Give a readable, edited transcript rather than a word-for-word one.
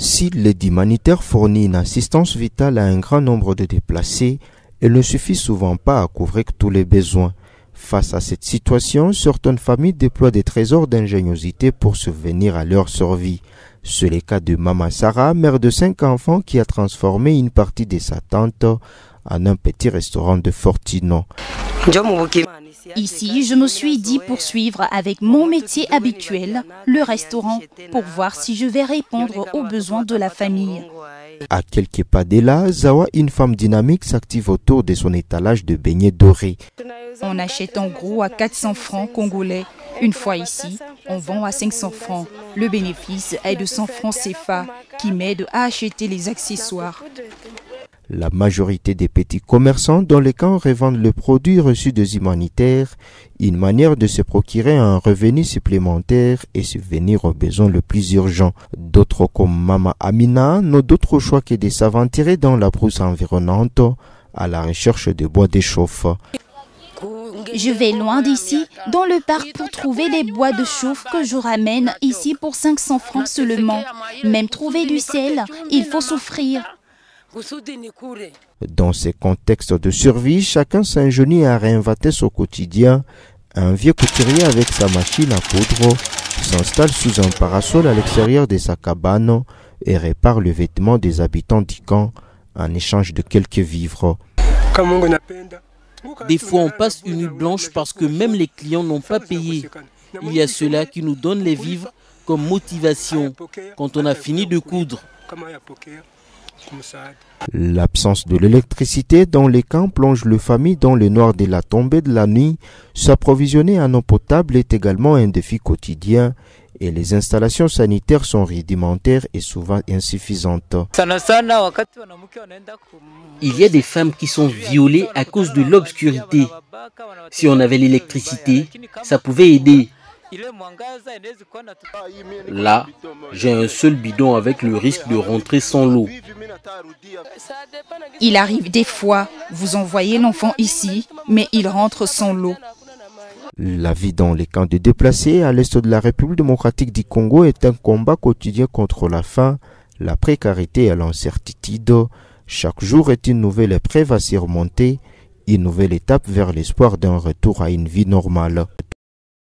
Si l'aide humanitaire fournit une assistance vitale à un grand nombre de déplacés, elle ne suffit souvent pas à couvrir tous les besoins. Face à cette situation, certaines familles déploient des trésors d'ingéniosité pour subvenir à leur survie. C'est le cas de Mama Sarah, mère de 5 enfants, qui a transformé une partie de sa tente en un petit restaurant de fortune. Ici, je me suis dit poursuivre avec mon métier habituel, le restaurant, pour voir si je vais répondre aux besoins de la famille. À quelques pas de là, Zawa, une femme dynamique, s'active autour de son étalage de beignets dorés. On achète en gros à 400 francs congolais. Une fois ici, on vend à 500 francs. Le bénéfice est de 100 francs CFA qui m'aide à acheter les accessoires. La majorité des petits commerçants dans les camps revendent le produit reçu des humanitaires, une manière de se procurer un revenu supplémentaire et subvenir aux besoins les plus urgents. D'autres comme Mama Amina n'ont d'autre choix que de s'aventurer dans la brousse environnante à la recherche de bois de chauffe. Je vais loin d'ici, dans le parc, pour trouver des bois de chauffe que je ramène ici pour 500 francs seulement. Même trouver du sel, il faut souffrir. Dans ces contextes de survie, chacun s'ingénie à réinventer son quotidien. Un vieux couturier avec sa machine à coudre s'installe sous un parasol à l'extérieur de sa cabane et répare le vêtement des habitants du camp en échange de quelques vivres. Des fois, on passe une nuit blanche parce que même les clients n'ont pas payé. Il y a ceux-là qui nous donnent les vivres comme motivation quand on a fini de coudre. L'absence de l'électricité dans les camps plonge les familles dans le noir de la tombée de la nuit. S'approvisionner en eau potable est également un défi quotidien et les installations sanitaires sont rudimentaires et souvent insuffisantes. Il y a des femmes qui sont violées à cause de l'obscurité. Si on avait l'électricité, ça pouvait aider. Là, j'ai un seul bidon avec le risque de rentrer sans l'eau. Il arrive des fois, vous envoyez l'enfant ici, mais il rentre sans l'eau. La vie dans les camps de déplacés à l'est de la République démocratique du Congo est un combat quotidien contre la faim, la précarité et l'incertitude. Chaque jour est une nouvelle épreuve à surmonter, une nouvelle étape vers l'espoir d'un retour à une vie normale.